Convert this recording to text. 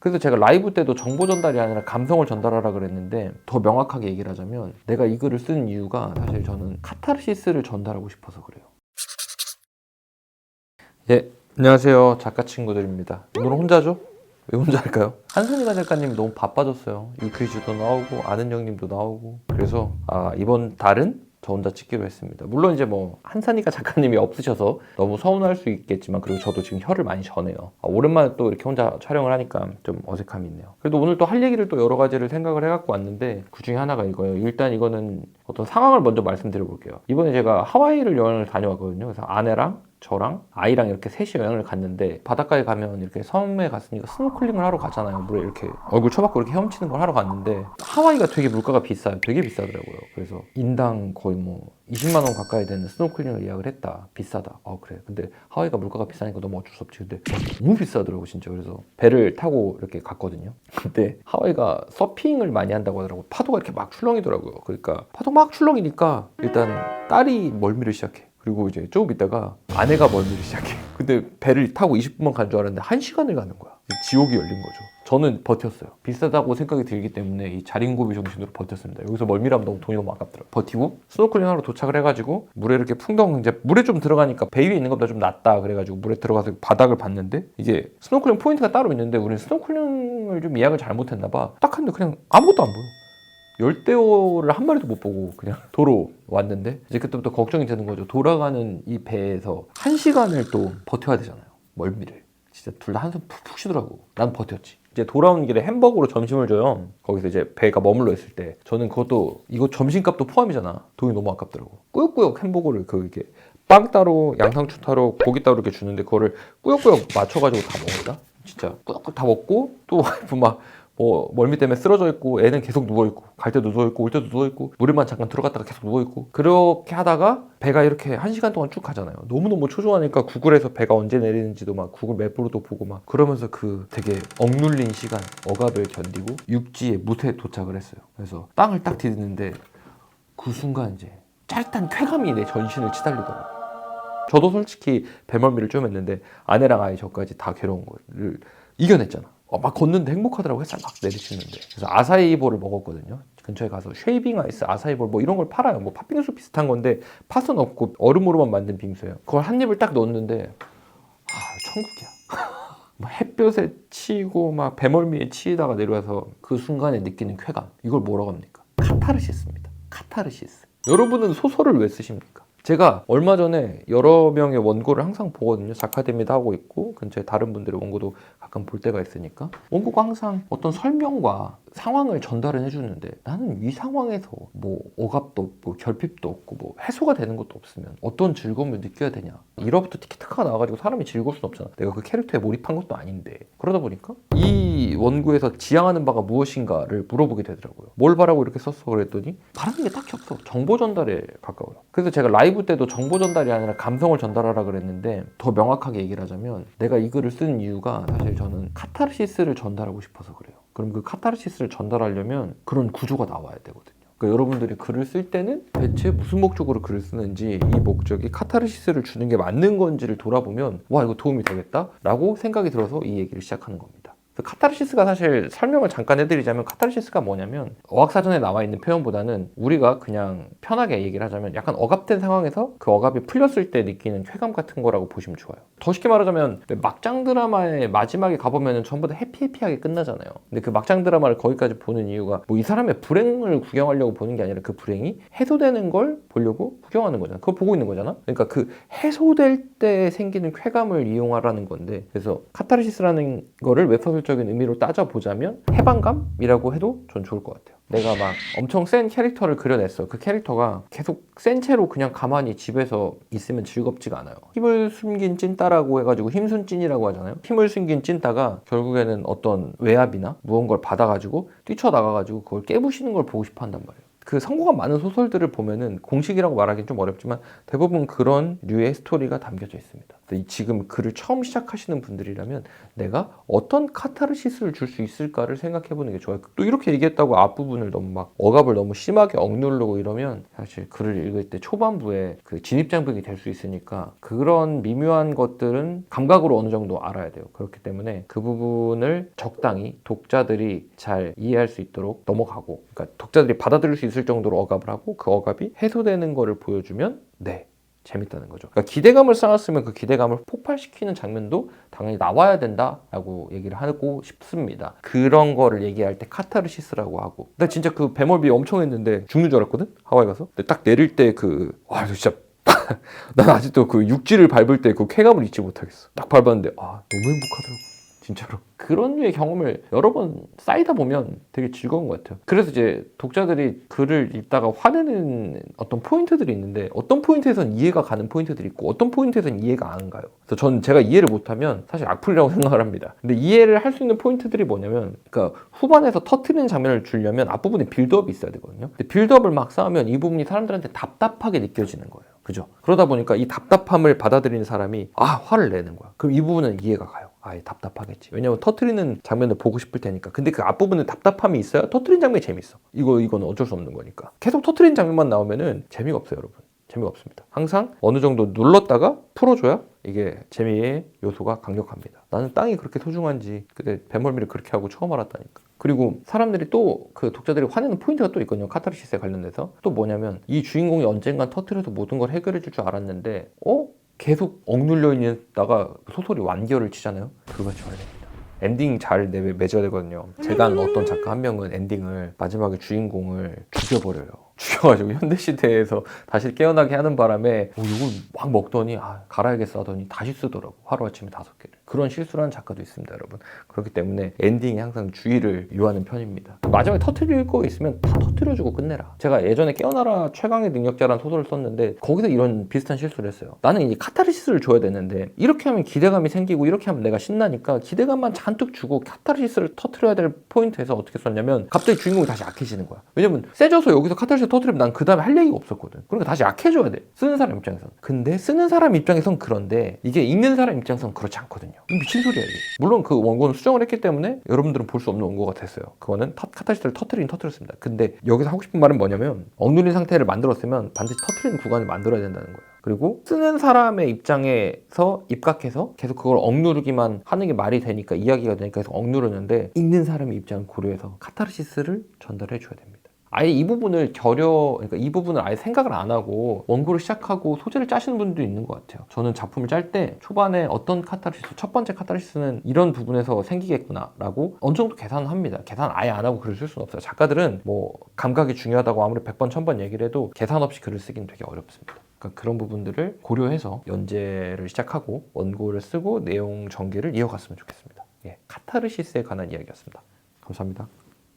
그래서 제가 라이브 때도 정보 전달이 아니라 감성을 전달하라 그랬는데 더 명확하게 얘기를 하자면 내가 이 글을 쓴 이유가 사실 저는 카타르시스를 전달하고 싶어서 그래요. 예, 안녕하세요. 작가 친구들입니다. 오늘은 혼자죠? 왜 혼자 할까요? 한선이가 작가님이 너무 바빠졌어요. 유퀴즈도 나오고 아는 형님도 나오고 그래서 이번 달은 저 혼자 찍기로 했습니다. 물론 이제 뭐 한산이가 작가님이 없으셔서 너무 서운할 수 있겠지만 그리고 저도 지금 혀를 많이 저네요. 오랜만에 또 이렇게 혼자 촬영을 하니까 좀 어색함이 있네요. 그래도 오늘 또 할 얘기를 또 여러 가지를 생각을 해갖고 왔는데 그 중에 하나가 이거예요. 일단 이거는 어떤 상황을 먼저 말씀드려 볼게요. 이번에 제가 하와이를 여행을 다녀왔거든요. 그래서 아내랑 저랑 아이랑 이렇게 셋이 여행을 갔는데 바닷가에 가면 이렇게 섬에 갔으니까 스노클링을 하러 가잖아요. 물에 이렇게 얼굴 쳐박고 이렇게 헤엄치는 걸 하러 갔는데 하와이가 되게 물가가 비싸요. 되게 비싸더라고요. 그래서 인당 거의 뭐 20만 원 가까이 되는 스노클링을 예약을 했다. 비싸다. 그래. 근데 하와이가 물가가 비싸니까 너무 어쩔 수 없지. 근데 너무 비싸더라고 진짜. 그래서 배를 타고 이렇게 갔거든요. 근데 하와이가 서핑을 많이 한다고 하더라고요. 파도가 이렇게 막 출렁이더라고요. 그러니까 파도 막 출렁이니까 일단 딸이 멀미를 시작해. 그리고 이제 조금 있다가 아내가 멀미를 시작해. 근데 배를 타고 20분만 간 줄 알았는데 1시간을 가는 거야. 지옥이 열린 거죠. 저는 버텼어요. 비싸다고 생각이 들기 때문에 이 자린고비 정신으로 버텼습니다. 여기서 멀미라면 돈이 너무 아깝더라고요. 버티고 스노클링 하러 도착을 해가지고 물에 이렇게 풍덩 이제 물에 좀 들어가니까 배 위에 있는 것보다 좀 낫다 그래가지고 물에 들어가서 바닥을 봤는데 이게 스노클링 포인트가 따로 있는데 우리는 스노클링을 좀 예약을 잘못했나 봐. 딱 했는데 그냥 아무것도 안 보여. 열대어를 한 마리도 못 보고 그냥 도로 왔는데 이제 그때부터 걱정이 되는 거죠. 돌아가는 이 배에서 1시간을 또 버텨야 되잖아요. 멀미를. 진짜 둘 다 한숨 푹푹 쉬더라고. 난 버텼지. 이제 돌아오는 길에 햄버거로 점심을 줘요. 거기서 이제 배가 머물러 있을 때 저는 그것도 이거 점심값도 포함이잖아. 돈이 너무 아깝더라고. 꾸역꾸역 햄버거를 이렇게 빵 따로 양상추 따로 고기 따로 이렇게 주는데 그거를 꾸역꾸역 맞춰가지고 다 먹었다. 진짜 꾸역꾸역 다 먹고 또 와이프 막 멀미 때문에 쓰러져 있고 애는 계속 누워있고 갈 때도 누워있고 올 때도 누워있고 물에만 잠깐 들어갔다가 계속 누워있고 그렇게 하다가 배가 이렇게 1시간 동안 쭉 가잖아요. 너무너무 초조하니까 구글에서 배가 언제 내리는지도 막 구글 맵으로도 보고 막 그러면서 그 되게 억눌린 시간 억압을 견디고 육지에 무태에 도착을 했어요. 그래서 땅을 딱 디디는데 그 순간 이제 짜릿한 쾌감이 내 전신을 치달리더라고요. 저도 솔직히 배멀미를 좀 했는데 아내랑 아이 저까지 다 괴로운 거를 이겨냈잖아. 막 걷는데 행복하더라고. 햇살 막 내리치는데. 그래서 아사이볼을 먹었거든요. 근처에 가서 쉐이빙 아이스, 아사이볼 뭐 이런 걸 팔아요. 뭐 팥빙수 비슷한 건데 팥은 없고 얼음으로만 만든 빙수예요. 그걸 한 입을 딱 넣었는데 천국이야. 막 햇볕에 치이고 막 배멀미에 치이다가 내려와서 그 순간에 느끼는 쾌감. 이걸 뭐라고 합니까? 카타르시스입니다. 카타르시스. 여러분은 소설을 왜 쓰십니까? 제가 얼마 전에 여러 명의 원고를 항상 보거든요. 작가데미도 하고 있고 근처에 다른 분들의 원고도 가끔 볼 때가 있으니까 원고가 항상 어떤 설명과 상황을 전달은 해주는데 나는 이 상황에서 뭐 억압도 없고 결핍도 없고 뭐 해소가 되는 것도 없으면 어떤 즐거움을 느껴야 되냐. 1화부터 티키타카가 나와가지고 사람이 즐거울 순 없잖아. 내가 그 캐릭터에 몰입한 것도 아닌데. 그러다 보니까 이 원고에서 지향하는 바가 무엇인가를 물어보게 되더라고요. 뭘 바라고 이렇게 썼어 그랬더니 바라는 게 딱히 없어. 정보 전달에 가까워요. 그래서 제가 라이브 때도 정보 전달이 아니라 감성을 전달하라 그랬는데 더 명확하게 얘기를 하자면 내가 이 글을 쓴 이유가 사실 저는 카타르시스를 전달하고 싶어서 그래요. 그럼 그 카타르시스를 전달하려면 그런 구조가 나와야 되거든요. 그러니까 여러분들이 글을 쓸 때는 대체 무슨 목적으로 글을 쓰는지 이 목적이 카타르시스를 주는 게 맞는 건지를 돌아보면 와 이거 도움이 되겠다 라고 생각이 들어서 이 얘기를 시작하는 겁니다. 카타르시스가 사실 설명을 잠깐 해드리자면 카타르시스가 뭐냐면 어학사전에 나와 있는 표현보다는 우리가 그냥 편하게 얘기를 하자면 약간 억압된 상황에서 그 억압이 풀렸을 때 느끼는 쾌감 같은 거라고 보시면 좋아요. 더 쉽게 말하자면 막장 드라마의 마지막에 가보면 전부 다 해피해피하게 끝나잖아요. 근데 그 막장 드라마를 거기까지 보는 이유가 뭐 이 사람의 불행을 구경하려고 보는 게 아니라 그 불행이 해소되는 걸 보려고 구경하는 거잖아. 그거 보고 있는 거잖아. 그러니까 그 해소될 때 생기는 쾌감을 이용하라는 건데 그래서 카타르시스라는 거를 웹소설적인 의미로 따져보자면 해방감이라고 해도 전 좋을 것 같아요. 내가 막 엄청 센 캐릭터를 그려냈어. 그 캐릭터가 계속 센 채로 그냥 가만히 집에서 있으면 즐겁지가 않아요. 힘을 숨긴 찐따라고 해가지고 힘순 찐이라고 하잖아요. 힘을 숨긴 찐따가 결국에는 어떤 외압이나 무언가를 받아가지고 뛰쳐나가가지고 그걸 깨부시는 걸 보고 싶어 한단 말이에요. 그 성공한 많은 소설들을 보면은 공식이라고 말하기는 좀 어렵지만 대부분 그런 류의 스토리가 담겨져 있습니다. 지금 글을 처음 시작하시는 분들이라면 내가 어떤 카타르시스를 줄 수 있을까를 생각해보는 게 좋아요. 또 이렇게 얘기했다고 앞부분을 너무 막 억압을 너무 심하게 억누르고 이러면 사실 글을 읽을 때 초반부에 그 진입장벽이 될 수 있으니까 그런 미묘한 것들은 감각으로 어느 정도 알아야 돼요. 그렇기 때문에 그 부분을 적당히 독자들이 잘 이해할 수 있도록 넘어가고, 그러니까 독자들이 받아들일 수 있을 정도로 억압을 하고 그 억압이 해소되는 거를 보여주면 재밌다는 거죠. 그러니까 기대감을 쌓았으면 그 기대감을 폭발시키는 장면도 당연히 나와야 된다라고 얘기를 하고 싶습니다. 그런 거를 얘기할 때 카타르시스라고 하고. 나 진짜 그 배멀미 엄청 했는데 죽는 줄 알았거든? 하와이 가서. 근데 딱 내릴 때 와, 진짜 난 아직도 그 육지를 밟을 때 그 쾌감을 잊지 못하겠어. 딱 밟았는데 너무 행복하더라고. 진짜로. 그런 류의 경험을 여러 번 쌓이다 보면 되게 즐거운 것 같아요. 그래서 이제 독자들이 글을 읽다가 화내는 어떤 포인트들이 있는데 어떤 포인트에선 이해가 가는 포인트들이 있고 어떤 포인트에선 이해가 안 가요. 그래서 제가 이해를 못하면 사실 악플이라고 생각을 합니다. 근데 이해를 할 수 있는 포인트들이 뭐냐면, 그러니까 후반에서 터트리는 장면을 주려면 앞부분에 빌드업이 있어야 되거든요. 근데 빌드업을 막 쌓으면 이 부분이 사람들한테 답답하게 느껴지는 거예요. 그죠? 그러다 보니까 이 답답함을 받아들이는 사람이 화를 내는 거야. 그럼 이 부분은 이해가 가요. 답답하겠지. 왜냐면 터트리는 장면을 보고 싶을 테니까. 근데 그 앞부분에 답답함이 있어야 터트린 장면이 재밌어. 이거는 어쩔 수 없는 거니까. 계속 터트린 장면만 나오면은 재미가 없어요, 여러분. 재미가 없습니다. 항상 어느 정도 눌렀다가 풀어줘야 이게 재미의 요소가 강력합니다. 나는 땅이 그렇게 소중한지 그때 배멀미를 그렇게 하고 처음 알았다니까. 그리고 사람들이 또 그 독자들이 화내는 포인트가 또 있거든요. 카타르시스에 관련돼서. 또 뭐냐면 이 주인공이 언젠간 터트려서 모든 걸 해결해 줄 줄 알았는데 계속 억눌려 있다가 소설이 완결을 치잖아요. 그거같이 말입니다. 엔딩 잘 맺어야 되거든요. 제가 아는 어떤 작가 한 명은 엔딩을 마지막에 주인공을 죽여버려요. 죽여가지고 현대시대에서 다시 깨어나게 하는 바람에 이걸 막 먹더니 갈아야겠어 하더니 다시 쓰더라고. 하루아침에 5개를. 그런 실수를 하는 작가도 있습니다, 여러분. 그렇기 때문에 엔딩에 항상 주의를 요하는 편입니다. 마지막에 터뜨릴 거 있으면 다 터뜨려주고 끝내라. 제가 예전에 깨어나라 최강의 능력자라는 소설을 썼는데 거기서 이런 비슷한 실수를 했어요. 나는 이제 카타르시스를 줘야 되는데 이렇게 하면 기대감이 생기고 이렇게 하면 내가 신나니까 기대감만 잔뜩 주고 카타르시스를 터뜨려야 될 포인트에서 어떻게 썼냐면 갑자기 주인공이 다시 약해지는 거야. 왜냐면 세져서 여기서 카타르시스 터뜨리면 난 그 다음에 할 얘기가 없었거든. 그러니까 다시 약해져야 돼. 쓰는 사람 입장에서는. 근데 쓰는 사람 입장에선 그런데 이게 읽는 사람 입장에서는 그렇지 않거든요. 미친 소리야 이게. 물론 그 원고는 수정을 했기 때문에 여러분들은 볼 수 없는 원고가 됐어요. 그거는 카타르시스를 터뜨렸습니다. 근데 여기서 하고 싶은 말은 뭐냐면 억눌린 상태를 만들었으면 반드시 터뜨리는 구간을 만들어야 된다는 거예요. 그리고 쓰는 사람의 입장에서 입각해서 계속 그걸 억누르기만 하는 게 말이 되니까 이야기가 되니까 계속 억누르는데 읽는 사람의 입장을 고려해서 카타르시스를 전달해 줘야 됩니다. 아예 이 부분을 그러니까 이 부분을 아예 생각을 안 하고 원고를 시작하고 소재를 짜시는 분들도 있는 것 같아요. 저는 작품을 짤 때 초반에 어떤 카타르시스, 첫 번째 카타르시스는 이런 부분에서 생기겠구나 라고 어느 정도 계산을 합니다. 계산 아예 안 하고 글을 쓸 수는 없어요. 작가들은 감각이 중요하다고 아무리 100번 1000번 얘기를 해도 계산 없이 글을 쓰기는 되게 어렵습니다. 그러니까 그런 부분들을 고려해서 연재를 시작하고 원고를 쓰고 내용 전개를 이어갔으면 좋겠습니다. 카타르시스에 관한 이야기였습니다. 감사합니다.